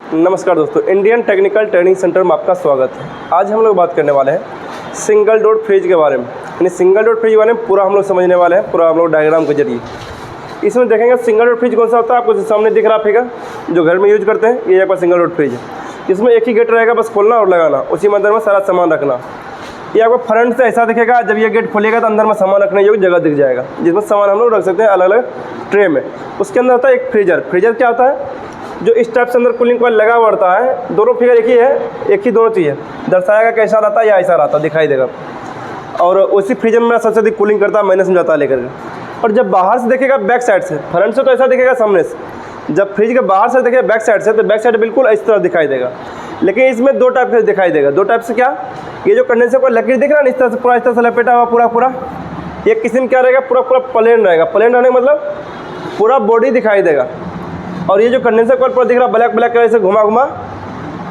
नमस्कार दोस्तों, Indian technical training centre में आपका स्वागत है। आज हम लोग बात करने वाले हैं सिंगल डोर फ्रिज के बारे में। यानी सिंगल डोर फ्रिज के बारे में पूरा हम लोग समझने वाले हैं, पूरा हम लोग डायग्राम के जरिए। इसमें देखेंगे सिंगल डोर फ्रिज कौन सा होता है, आपको सामने दिख रहा फिगर जो घर में यूज करते हैं, ये आपका सिंगल डोर फ्रिज है। इसमें एक ही गेट रहेगा, बस खोलना और लगाना, उसी में अंदर में सारा सामान रखना। ये आपको फ्रंट से ऐसा दिखेगा, जब ये गेट खोलेगा तो अंदर में सामान रखने योग्य जगह दिख जाएगा, जिसमें सामान हम लोग रख सकते हैं अलग अलग ट्रे में। उसके अंदर होता है एक फ्रीजर। फ्रीजर क्या होता है, जो इस टाइप से अंदर कूलिंग कॉइल लगा हुआ रहता है। दोनों फिगर एक ही है, एक ही दोनों चीज़ है। दर्शाएगा कैसा रहता है या ऐसा रहता है, दिखाई देगा। और उसी फ्रीजर में सबसे अधिक कूलिंग करता है, मैंने समझाता है लेकर के। और जब बाहर से देखेगा बैक साइड से, फ्रंट से तो ऐसा दिखेगा सामने से, जब फ्रिज के बाहर से देखेगा बैक साइड से, तो बैक साइड बिल्कुल इस तरह दिखाई देगा। लेकिन इसमें दो टाइप से दिखाई देगा। दो टाइप से क्या, ये जो कंडेंसर को लकीर दिख रहा है ना, इस तरह से पूरा इस तरह से लपेटा हुआ पूरा एक किस्म क्या रहेगा, पूरा प्लेन रहेगा। प्लेन रहने का मतलब पूरा बॉडी दिखाई देगा। और ये जो कंडेंसर कॉइल पूरा दिख रहा है ब्लैक कलर से घुमा,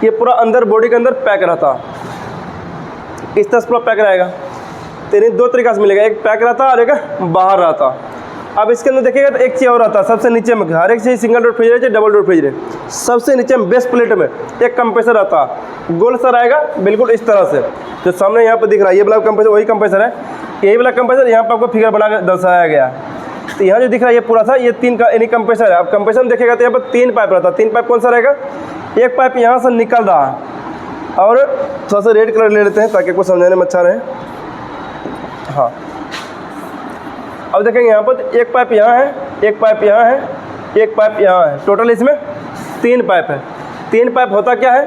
ये पूरा अंदर बॉडी के अंदर पैक रहता, इस तरह से पूरा पैक रहेगा। तो इन्हें दो तरीका से मिलेगा, एक पैक रहता और एक बाहर रहता। अब इसके अंदर देखिएगा तो एक चीज़ और आता है सबसे नीचे में। हर एक चीज़ सिंगल डोर फ्रिज है, डबल डोर फ्रिज है, सबसे नीचे में बेस प्लेट में एक कंप्रेसर आता है, गोल सा रहेगा बिल्कुल इस तरह से। जो सामने यहाँ पर दिख रहा है ये वाला कंप्रेसर, वही कंप्रेसर है। यही वाला कंप्रेसर यहाँ पर आपको फिगर बना कर दर्शाया गया है। तो यहाँ जो दिख रहा है ये पूरा सा, ये तीन का यानी कंप्रेसर है। अब कंप्रेसर में देखेगा तो यहाँ पर तीन पाइप रहता है। तीन पाइप कौन सा रहेगा, एक पाइप यहाँ से निकल रहा है। और थोड़ा सा रेड कलर ले लेते हैं ताकि आपको समझाने में अच्छा रहे। हाँ, अब देखेंगे यहाँ पर एक पाइप यहाँ है, एक पाइप यहाँ है, एक पाइप यहाँ है। टोटल इसमें तीन पाइप है। तीन पाइप होता क्या है,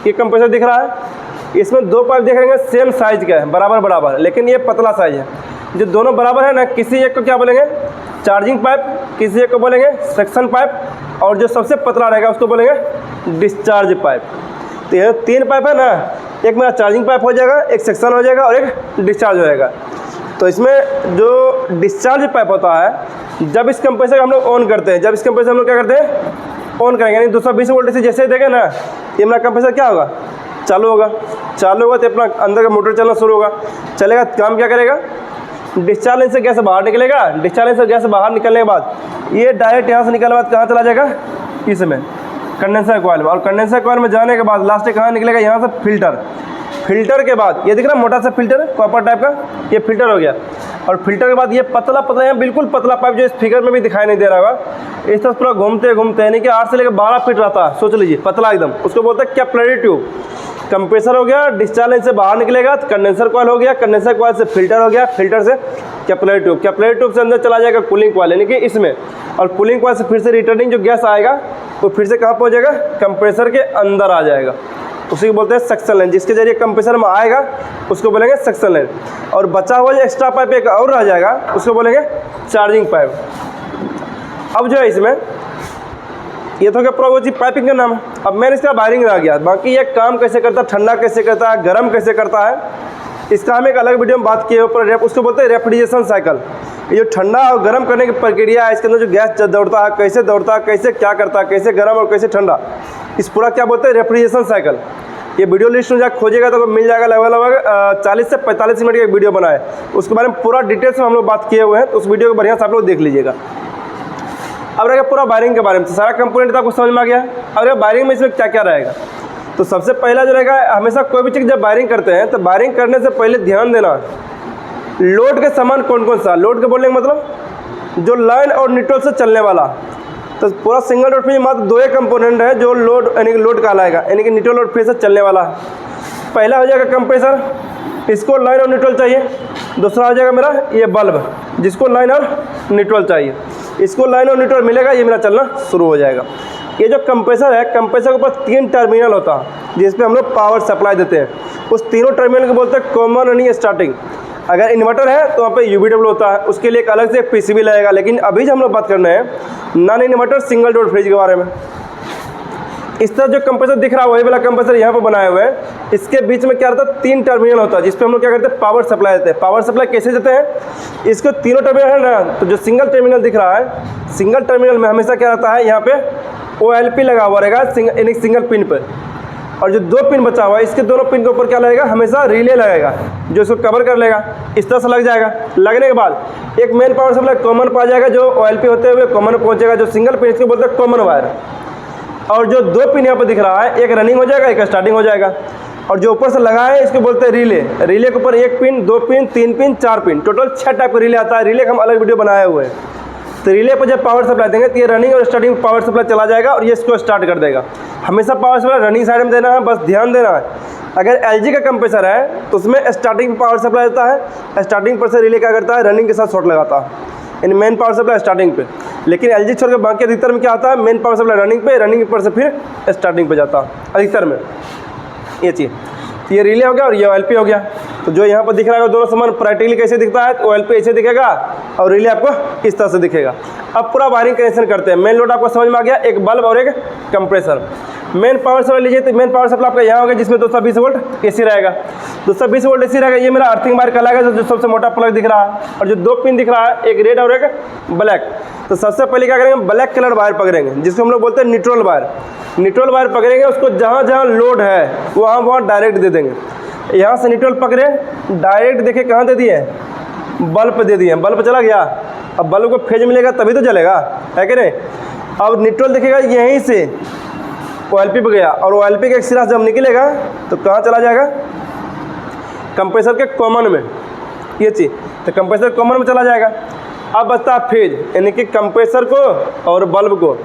ये कंप्रेसर दिख रहा है, इसमें दो पाइप देखेंगे सेम साइज का है, बराबर, लेकिन ये पतला साइज है। जो दोनों बराबर है ना, किसी एक को क्या बोलेंगे चार्जिंग पाइप, किसी एक को बोलेंगे सेक्शन पाइप, और जो सबसे पतला रहेगा उसको बोलेंगे डिस्चार्ज पाइप। तो ये तीन पाइप है ना, एक मेरा चार्जिंग पाइप हो जाएगा, एक सेक्शन हो जाएगा और एक डिस्चार्ज हो जाएगा। तो इसमें जो डिस्चार्ज पाइप होता है, जब इस कंप्रेसर को हम लोग ऑन करते हैं, जब इस कंप्रेसर हम लोग क्या करते हैं ऑन करेंगे, यानी 220 वोल्ट से जैसे ही देखें ना, ये मेरा कंप्रेसर क्या होगा, चालू होगा तो अपना अंदर का मोटर चलना शुरू होगा। चलेगा, काम क्या करेगा, डिस्चार्ज लाइन से गैस बाहर निकलेगा। डिस्चार्ज लाइन से गैस बाहर निकलने के बाद ये डायरेक्ट यहाँ से निकलने के बाद कहाँ चला जाएगा, इसमें कंडेंसर कॉइल में। और कंडेंसर कॉइल में जाने के बाद लास्ट कहाँ निकलेगा, यहाँ से फिल्टर के बाद ये दिख रहा है मोटा सा फिल्टर कॉपर टाइप का, ये फिल्टर हो गया। और फिल्टर के बाद ये पतला यहाँ बिल्कुल पतला पाइप जो इस फिगर में भी दिखाई नहीं दे रहा होगा, इस तरह पूरा घूमते यानी कि 8 से लेकर 12 फीट रहता है, सोच लीजिए, पतला एकदम। उसको बोलते हैं कैपिलरी ट्यूब। कंप्रेसर हो गया, डिस्चार्ज लाइन से बाहर निकलेगा तो कंडेंसर कॉइल हो गया, कंडेंसर कॉइल से फिल्टर हो गया, फिल्टर से कैपिलरी ट्यूब, कैपिलरी ट्यूब से अंदर चला जाएगा कूलिंग कॉइल यानी कि इसमें। और कूलिंग कॉइल से फिर से रिटर्निंग जो गैस आएगा वो फिर से कहाँ पहुँच जाएगा, कंप्रेसर के अंदर आ जाएगा। उसी को बोलते हैं सक्शन लाइन, जिसके जरिए कंप्रेसर में आएगा उसको बोलेंगे सक्शन लाइन। और बचा हुआ जो एक्स्ट्रा पाइप एक और रह जाएगा उसको बोलेंगे चार्जिंग पाइप। अब जो है इसमें ये तो क्या पूरा वो चीज़ पाइपिंग का नाम है। अब मैंने इसका वायरिंग रह गया, बाकी ये काम कैसे करता है, ठंडा कैसे करता है, गर्म कैसे करता है, इसका हम एक अलग वीडियो में बात किए ऊपर। उसको बोलते हैं रेफ्रिजरेशन साइकिल। ये जो ठंडा और गर्म करने की प्रक्रिया है, इसके अंदर जो गैस दौड़ता है, कैसे दौड़ता है, कैसे क्या करता है, कैसे गर्म और कैसे ठंडा, इस पूरा क्या बोलते हैं रेफ्रिजरेशन साइकिल। ये वीडियो लिस्ट में जाकर खोजेगा तो मिल जाएगा, लगभग 40 से 45 मिनट की एक वीडियो बनाए, उसके बारे में पूरा डिटेल्स में हम लोग बात किए हुए हैं। तो उस वीडियो को बढ़िया से आप लोग देख लीजिएगा। अब रहेगा पूरा वायरिंग के बारे में, तो सारा कंपोनेंट आपको समझ में आ गया। अब रहेगा वायरिंग में इसमें क्या क्या रहेगा। तो सबसे पहला जो रहेगा, हमेशा कोई भी चीज़ जब वायरिंग करते हैं तो वायरिंग करने से पहले ध्यान देना लोड के सामान कौन कौन सा। लोड के बोलने का मतलब जो लाइन और न्यूट्रल से चलने वाला। तो पूरा सिंगल डोर फ्रिज मात्र दो ही कंपोनेंट है जो लोड यानी कि लोड कहलाएगा, यानी कि न्यूट्रल और फ्रिज से चलने वाला है। पहला हो जाएगा कंप्रेसर, इसको लाइन और न्यूट्रल चाहिए। दूसरा हो जाएगा मेरा ये बल्ब, जिसको लाइन और न्यूट्रल चाहिए। इसको लाइन और न्यूट्रल मिलेगा, ये मेरा चलना शुरू हो जाएगा। ये जो कंप्रेसर है, कंप्रेसर के ऊपर 3 टर्मिनल होता है जिस पे हम लोग पावर सप्लाई देते हैं। उस तीनों टर्मिनल को बोलते हैं कॉमन रनिंग स्टार्टिंग। अगर इन्वर्टर है तो वहाँ पे UVW होता है, उसके लिए एक अलग से PCB लगेगा। लेकिन अभी जो हम लोग बात करना है non inverter single door fridge के बारे में। इस तरह जो कंप्रेसर दिख रहा है वही वाला कंप्रेसर यहाँ पर बनाए हुए हैं। इसके बीच में क्या रहता है, 3 टर्मिनल होता है जिस पे हम लोग क्या करते हैं, पावर सप्लाई देते हैं। पावर सप्लाई कैसे देते हैं, इसको तीनों टर्मिनल है ना, तो जो सिंगल टर्मिनल दिख रहा है, सिंगल टर्मिनल में हमेशा क्या रहता है, यहाँ पे OLP लगा हुआ रहेगा सिंगल पिन पर। और जो 2 पिन बचा हुआ है, इसके दोनों पिन के ऊपर क्या लगेगा, हमेशा रिले लगेगा जो इसको कवर कर लेगा। इस तरह से लग जाएगा। लगने के बाद एक मेन पावर सप्लाई कॉमन पा जाएगा जो OLP होते हुए कॉमन पहुँचेगा, जो सिंगल पिन इसको बोलते हैं कॉमन वायर। और जो 2 पिन यहाँ पर दिख रहा है, एक रनिंग हो जाएगा, एक स्टार्टिंग हो जाएगा। और जो ऊपर से लगा है इसको बोलते हैं रिले। रिले के ऊपर 1 pin, 2 pin, 3 pin, 4 pin, total 6 type का रिले आता है। रिले का हम अलग वीडियो बनाए हुए हैं। तो रिले पर जब पावर सप्लाई देंगे तो ये रनिंग और स्टार्टिंग पावर सप्लाई चला जाएगा और ये इसको स्टार्ट कर देगा। हमेशा पावर सप्लाई रनिंग साइड में देना है, बस ध्यान देना है। अगर LG का कंप्रेसर है तो उसमें स्टार्टिंग पावर सप्लाई देता है, स्टार्टिंग पर से रिले क्या करता है, रनिंग के साथ शॉर्ट लगाता है, इन मेन पावर सप्लाई स्टार्टिंग पे। लेकिन LG छोड़ के बाकी अधिकतर में क्या आता है, मेन पावर सप्लाई रनिंग पे, रनिंग पर से फिर स्टार्टिंग पे जाता है अधिकतर में ये चीज़। ये रिले हो गया और ये OLP हो गया। तो जो यहाँ पर दिख रहा है दोनों समान प्रैक्टिकली कैसे दिखता है, तो OLP ऐसे दिखेगा और रिले आपको इस तरह से दिखेगा। अब पूरा वायरिंग कनेक्शन करते हैं। मेन लोड आपको समझ में आ गया, एक बल्ब और एक कंप्रेसर। मेन पावर सप्लाई लीजिए तो मेन पावर सप्लाई आपका यहाँ होगा जिसमें 220 वोल्ट AC रहेगा। 220 वोल्ट AC रहेगा। ये मेरा अर्थिंग वायर कहलाएगा जो सबसे मोटा प्लग दिख रहा है। और जो 2 पिन दिख रहा है, एक रेड और एक ब्लैक। तो सबसे पहले क्या करेंगे, ब्लैक कलर वायर पकड़ेंगे जिसको हम लोग बोलते हैं न्यूट्रल वायर। न्यूट्रल वायर पकड़ेंगे, उसको जहाँ जहाँ लोड है वहाँ डायरेक्ट दे देंगे। यहाँ से न्यूट्रल पकड़े, डायरेक्ट देखे कहाँ दे दिए, बल्ब पे दे दिए। बल्ब चला गया। अब बल्ब को फेज मिलेगा तभी तो जलेगा, है कि नहीं। अब न्यूट्रल दिखेगा यहीं से OLP पे गया और OLP का एक सिरा जब निकलेगा तो कहाँ चला जाएगा, कंप्रेसर के कॉमन में, ये चीज़। तो कंप्रेसर कॉमन में चला जाएगा। अब बचता है फेज, यानी कि कंप्रेसर को और बल्ब को,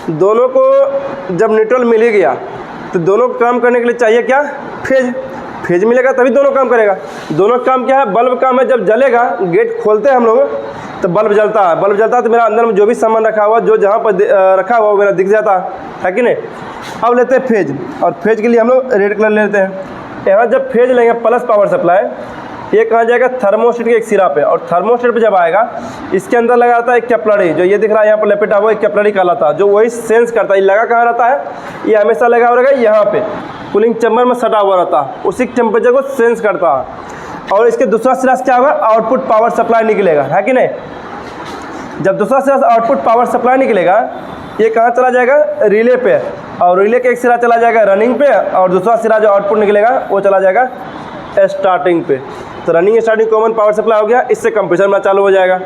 दोनों को जब न्यूट्रल मिल ही गया तो दोनों काम करने के लिए चाहिए क्या, फेज। फेज मिलेगा तभी दोनों काम करेगा। दोनों काम क्या है, बल्ब काम है, जब जलेगा गेट खोलते हैं हम लोग तो बल्ब जलता है। बल्ब जलता है तो मेरा अंदर में जो भी सामान रखा हुआ, जो जहाँ पर रखा हुआ वो मेरा दिख जाता है कि नहीं। अब लेते हैं फेज, और फेज के लिए हम लोग रेड कलर लेते हैं। यहाँ जब फेज लेंगे प्लस पावर सप्लाई, ये कहाँ जाएगा, थर्मोस्टेट के एक सिरा पे। और थर्मोस्टेट पे जब आएगा इसके अंदर लगा रहता है एक कैपलरी, जो ये दिख रहा है यहाँ पर लपेटा हुआ, एक कैपलरी कहलाता है, जो वही सेंस करता है। ये लगा कहाँ रहता है, ये हमेशा लगा हुआ रहेगा यहाँ पे, कूलिंग चैम्बर में सटा हुआ रहता है, उसी टेम्परेचर को सेंस करता है। और इसके दूसरा सिरा से क्या होगा, आउटपुट पावर सप्लाई निकलेगा, है कि नहीं। जब दूसरा सिरा से आउटपुट पावर सप्लाई निकलेगा, ये कहाँ चला जाएगा, रिले पे। और रिले के एक सिरा चला जाएगा रनिंग पे, और दूसरा सिरा जो आउटपुट निकलेगा वो चला जाएगा स्टार्टिंग पे। तो running starting common power supply हो गया, इससे कंप्रेसर में चालू हो जाएगा।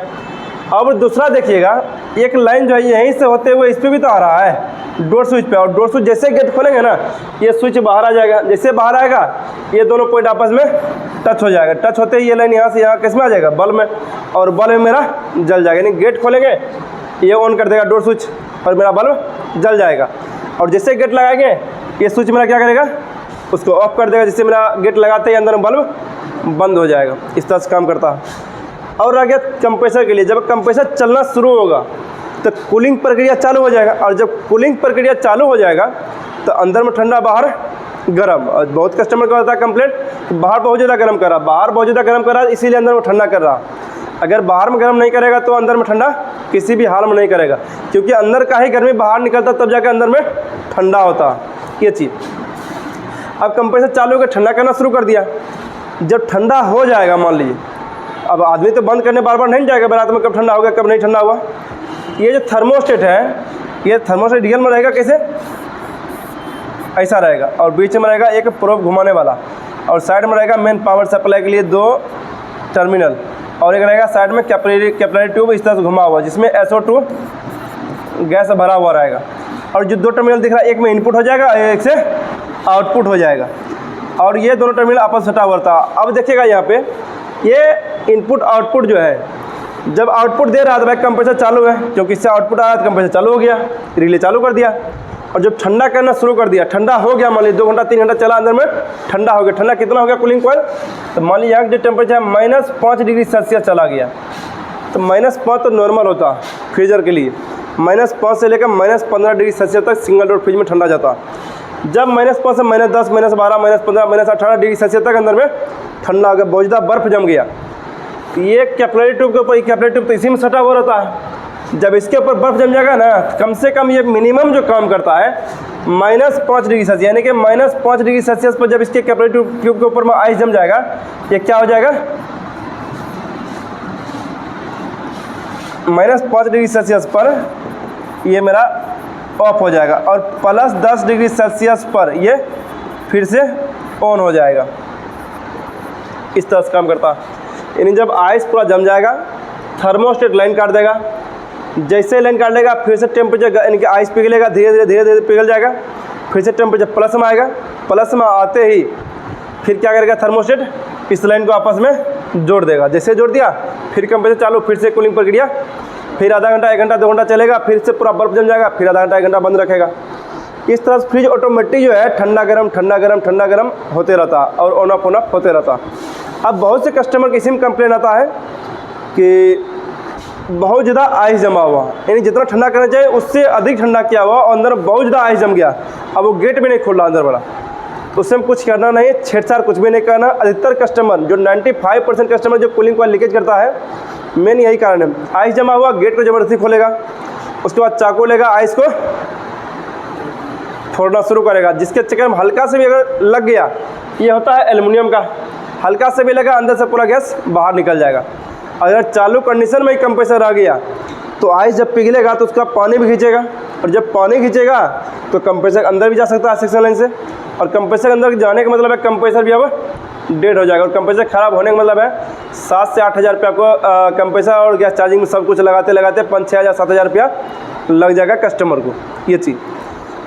अब दूसरा देखिएगा, एक लाइन जो है यहीं से होते हुए इस पर भी तो आ रहा है डोर स्विच पे, और डोर स्विच जैसे गेट खोलेंगे ना, ये स्विच बाहर आ जाएगा। जैसे बाहर आएगा ये दोनों पॉइंट आपस में टच हो जाएगा। टच होते ही ये लाइन यहाँ से यहाँ किस में आ जाएगा, बल्ब में, और बल्ब में मेरा जल जाएगा। यानी गेट खोलेंगे ये ऑन कर देगा डोर स्विच और मेरा बल्ब जल जाएगा। और जैसे गेट लगाएंगे ये स्विच मेरा क्या करेगा, उसको ऑफ कर देगा, जिससे मेरा गेट लगाते ही अंदर में बल्ब बंद हो जाएगा। इस तरह से काम करता है। और आ गया कंप्रेसर के लिए, जब कंप्रेसर चलना शुरू होगा तो कूलिंग प्रक्रिया चालू हो जाएगा। और जब कूलिंग प्रक्रिया चालू हो जाएगा तो अंदर में ठंडा, बाहर गर्म। और बहुत कस्टमर का होता है कंप्लेंट, बाहर बहुत ज़्यादा गर्म कर रहा, बाहर बहुत ज़्यादा गर्म कर रहा है, इसीलिए अंदर में ठंडा कर रहा। अगर बाहर में गर्म नहीं करेगा तो अंदर में ठंडा किसी भी हाल में नहीं करेगा, क्योंकि अंदर का ही गर्मी बाहर निकलता तब जाकर अंदर में ठंडा होता ये चीज़। अब कंप्रेसर चालू होकर ठंडा करना शुरू कर दिया। जब ठंडा हो जाएगा, मान लीजिए, अब आदमी तो बंद करने बार बार नहीं जाएगा बारात में, कब ठंडा हो गया कब नहीं ठंडा हुआ। ये जो थर्मोस्टेट है, ये थर्मोस्टेट रियल में रहेगा कैसे, ऐसा रहेगा। और बीच में रहेगा एक प्रोब घुमाने वाला, और साइड में रहेगा मेन पावर सप्लाई के लिए 2 टर्मिनल, और एक रहेगा साइड में कैपिलरी ट्यूब इस तरह से घुमा हुआ, जिसमें SO2 गैस भरा हुआ रहेगा। और जो 2 टर्मिनल दिख रहा है, एक में इनपुट हो जाएगा, एक से आउटपुट हो जाएगा। और ये दोनों टर्मिनल आपस सटा हुआ था। अब देखिएगा यहाँ पे ये इनपुट आउटपुट जो है, जब आउटपुट दे रहा था भाई कंप्रेसर चालू है, क्योंकि इससे आउटपुट आया तो कंप्रेसर चालू हो गया, रिले चालू कर दिया। और जब ठंडा करना शुरू कर दिया, ठंडा हो गया, मान लीजिए 2 घंटा 3 घंटा चला, अंदर में ठंडा हो गया। ठंडा कितना हो गया कूलिंग कॉइल, तो मान लीजिए यहाँ जो टेम्परेचर है -5 डिग्री सेल्सियस चला गया। तो -5 तो नॉर्मल होता फ्रीजर के लिए, -5 से लेकर -15 डिग्री सेल्सियस तक सिंगल डोर फ्रिज में ठंडा जाता। जब -5 से -10, -12, -15, -18 डिग्री सेल्सियस तक अंदर में ठंडा हो गया, बहुत ज़्यादा बर्फ़ जम गया। ये कैपिलरी ट्यूब के ऊपर, कैपिलरी ट्यूब तो इसी में सटा हुआ रहता है। जब इसके ऊपर बर्फ़ जम जाएगा ना, कम से कम ये मिनिमम जो काम करता है -5 डिग्री सेल्सियस, यानी कि -5 डिग्री सेल्सियस पर जब इसके कैपिलरी ट्यूब के ऊपर में आइस जम जाएगा, ये क्या हो जाएगा, -5 डिग्री सेल्सियस पर ये मेरा ऑफ हो जाएगा, और +10 डिग्री सेल्सियस पर ये फिर से ऑन हो जाएगा। इस तरह से काम करता। यानी जब आइस पूरा जम जाएगा, थर्मोस्टेट लाइन काट देगा, जैसे लाइन काट लेगा फिर से टेम्परेचर यानी कि आइस पिघलेगा, धीरे धीरे पिघल जाएगा, फिर से टेम्परेचर प्लस में आएगा। प्लस में आते ही फिर क्या करेगा थर्मोस्टेट, इस लाइन को आपस में जोड़ देगा। जैसे जोड़ दिया फिर कंप्रेसर चालू, फिर से कूलिंग प्रक्रिया, फिर आधा घंटा 1 घंटा 2 घंटा चलेगा, फिर से पूरा बर्फ जम जाएगा, फिर आधा घंटा 1 घंटा बंद रखेगा। इस तरह से फ्रिज ऑटोमेटिक जो है ठंडा गर्म ठंडा गर्म ठंडा गर्म होते रहता और ऑन ऑफ होते रहता। अब बहुत से कस्टमर की इसी में कंप्लेन आता है कि बहुत ज़्यादा आइस जमा हुआ, यानी जितना ठंडा करना चाहिए उससे अधिक ठंडा किया हुआ और अंदर बहुत ज़्यादा आइस जम गया, अब वो गेट भी नहीं खोल रहा अंदर वाला। तो उससे हम कुछ करना नहीं, छेड़छाड़ कुछ भी नहीं करना। अधिकतर कस्टमर जो 95% कस्टमर जो कूलिंग कॉइल लीकेज करता है, मेन यही कारण है। आइस जमा हुआ, गेट को ज़बरदस्ती खोलेगा, उसके बाद चाकू लेगा, आइस को फोड़ना शुरू करेगा, जिसके चक्कर में हल्का से भी अगर लग गया, ये होता है एल्युमिनियम का, हल्का से भी लगा अंदर से पूरा गैस बाहर निकल जाएगा। अगर चालू कंडीशन में ही कंप्रेसर आ गया तो आइस जब पिघलेगा तो उसका पानी भी खींचेगा, और जब पानी खींचेगा तो कंप्रेसर अंदर भी जा सकता है सेक्शन लाइन से, और कंप्रेसर अंदर जाने का मतलब है कंप्रेसर भी अब डेड हो जाएगा। और कंप्रेसर ख़राब होने का मतलब है 7 से 8 हज़ार रुपया आपको कंप्रेसर और गैस चार्जिंग में सब कुछ लगाते 5-6 हज़ार 7 हज़ार रुपया लग जाएगा कस्टमर को ये चीज़।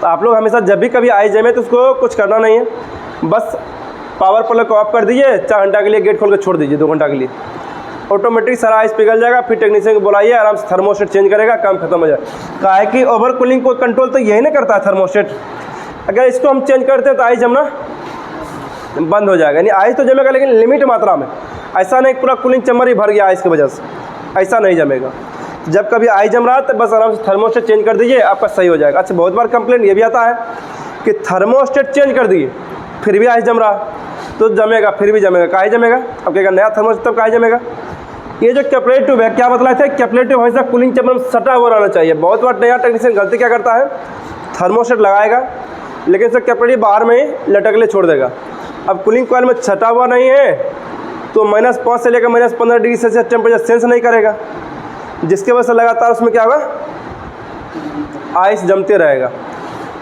तो आप लोग हमेशा जब भी कभी आइस जमे तो उसको कुछ करना नहीं है, बस पावर प्लग को ऑफ कर दीजिए, 4 घंटा के लिए गेट खोल के छोड़ दीजिए, 2 घंटा के लिए ऑटोमेटिक सारा आइस पिघल जाएगा। फिर टेक्नीशियन को बुलाइए, आराम से थर्मोस्टेट चेंज करेगा, काम खत्म हो जाएगा। कहा है कि ओवर कूलिंग को कंट्रोल तो यही नहीं करता है थर्मोस्टेट, अगर इसको हम चेंज करते हैं तो आइस जमना बंद हो जाएगा। यानी आइस तो जमेगा लेकिन लिमिट मात्रा में, ऐसा नहीं पूरा कूलिंग चैम्बर ही भर गया आइस की वजह से, ऐसा नहीं जमेगा। जब कभी आइस जम रहा है तो बस आराम से थर्मोस्टेट चेंज कर दीजिए, आपका सही हो जाएगा। अच्छा, बहुत बार कंप्लेंट ये भी आता है कि थर्मोस्टेट चेंज कर दिए फिर भी आइस जम रहा तो जमेगा, फिर भी जमेगा, काहे जमेगा? अब कहेगा नया थर्मोस्टेट तब काहे जमेगा? ये जो कैपिलरी ट्यूब है, क्या बतलाया था, कैपिलरी ट्यूब हमेशा कूलिंग चैम्बर में सटा हुआ रहना चाहिए। बहुत बार नया टेक्नीशियन गलती क्या करता है, थर्मोस्टेट लगाएगा लेकिन इसका कैपिलरी बाहर में ही लटक ले छोड़ देगा। अब कूलिंग कॉइल में सटा हुआ नहीं है तो -5 से लेकर -15 डिग्री सेल्सियस टेम्परेचर सेंस नहीं करेगा, जिसके वजह से लगातार उसमें क्या होगा, आइस जमते रहेगा।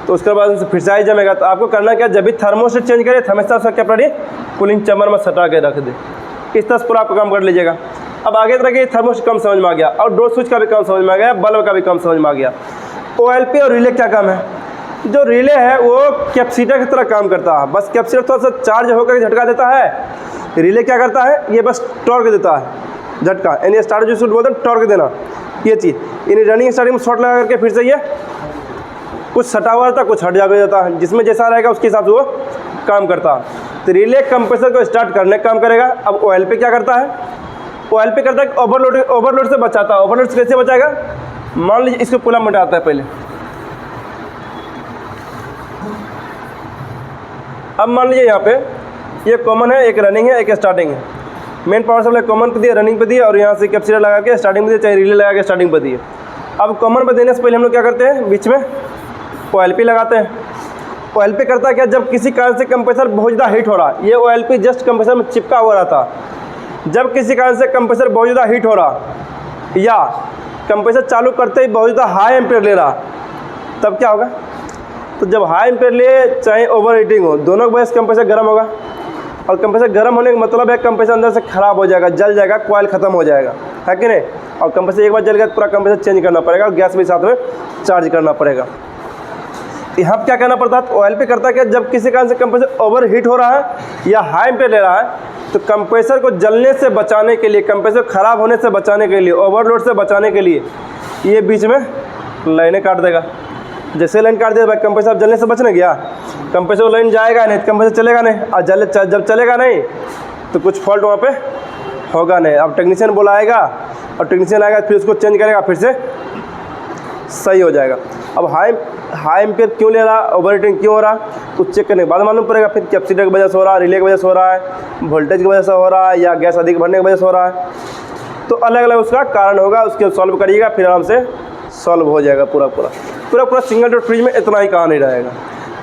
तो उसके बाद फिर से आइस जमेगा। तो आपको करना क्या, जब भी थर्मोस्टेट चेंज करें हमेशा उसका कैपिलरी कूलिंग चैम्बर में सटा के रख दे। इस तरह से पूरा आपका काम कर लीजिएगा। अब आगे तरह के थर्मोस्टेट कम समझ में आ गया, और डोर स्विच का भी काम समझ में आ गया, बल्ब का भी काम समझ में आ गया। OLP और रिले क्या काम है? जो रिले है वो कैपेसिटर की तरह काम करता है, बस कैपेसिटर थोड़ा सा चार्ज होकर झटका देता है। रिले क्या करता है, ये बस टॉर्क देता है, झटका, यानी स्टार्ट जो शूट बोलते हैं टॉर्क देना, ये चीज़। यानी रनिंग स्टार्टिंग में शॉर्ट लगा करके फिर से ये कुछ सटा हुआ रहता है, कुछ हट जाता है, जिसमें जैसा रहेगा उसके हिसाब से वो काम करता है। तो रिले कंप्रेसर को स्टार्ट करने का काम करेगा। अब OLP क्या करता है, OLP करता है ओवरलोड से बचाता है। ओवरलोड से कैसे बचाएगा, मान लीजिए इसको कूलम मिटाता है पहले। अब मान लीजिए यहाँ पे ये कॉमन है, एक रनिंग है, एक स्टार्टिंग है। मेन पावर सप्लाई कॉमन पे दिए, रनिंग पे दिए, और यहाँ से कैपेसिटर लगा के स्टार्टिंग पे दिए, चाहे रिले लगा के स्टार्टिंग पे दिए। अब कॉमन पे देने से पहले हम लोग क्या करते हैं, बीच में OLP लगाते हैं। OLP करता है क्या, जब किसी कारण से कंप्रेसर बहुत ज़्यादा हीट हो रहा है, ये OLP जस्ट कंप्रेसर में चिपका हुआ रहता है। जब किसी कारण से कंप्रेसर बहुत ज़्यादा हीट हो रहा या कंप्रेसर चालू करते ही बहुत ज़्यादा हाई एम्पेयर ले रहा, तब क्या होगा, तो जब हाई एम्पेयर ले चाहे ओवर हीटिंग हो, दोनों की वजह से कंप्रेसर गर्म होगा, और कंप्रेसर गर्म होने का मतलब है कंप्रेसर अंदर से ख़राब हो जाएगा, जल जाएगा, कॉइल ख़त्म हो जाएगा, है कि नहीं। और कंप्रेसर एक बार जल गया तो पूरा कंप्रेसर चेंज करना पड़ेगा, और गैस भी साथ में चार्ज करना पड़ेगा। यहाँ क्या करना पड़ता है, OLP करता है कि जब किसी कारण से कंप्रेसर ओवर हीट हो रहा है या हाई एम्पेयर ले रहा है, तो कंप्रेसर को जलने से बचाने के लिए, कंप्रेसर ख़राब होने से बचाने के लिए, ओवरलोड से बचाने के लिए ये बीच में लाइनें काट देगा। जैसे लाइन काट दिया भाई, कंप्रेसर जलने से बचने गया, कंप्रेसर लाइन जाएगा नहीं, कंप्रेसर चलेगा नहीं, और जब चलेगा नहीं तो कुछ फॉल्ट वहाँ पे होगा नहीं। अब टेक्नीशियन बुलाएगा और टेक्नीशियन आएगा, फिर उसको चेंज करेगा, फिर से सही हो जाएगा। अब हाई एम्पेयर क्यों ले रहा, ओवर हीटिंग क्यों हो रहा, कुछ चेक करने के बाद मालूम पड़ेगा। फिर कैपेसिटर की वजह से हो रहा है, रिले की वजह से हो रहा है, वोल्टेज की वजह से हो रहा है, या गैस अधिक भरने की वजह से हो रहा है, तो अलग अलग उसका कारण होगा, उसके सॉल्व करिएगा, फिर आराम से सॉल्व हो जाएगा। पूरा सिंगल डोर फ्रिज में इतना ही कहानी रहेगा।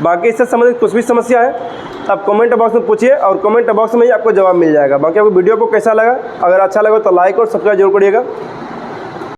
बाकी इससे संबंधित कुछ भी समस्या है आप कमेंट बॉक्स में पूछिए, और कमेंट बॉक्स में ही आपको जवाब मिल जाएगा। बाकी आपको वीडियो को कैसा लगा, अगर अच्छा लगा तो लाइक और सब्सक्राइब जरूर करिएगा।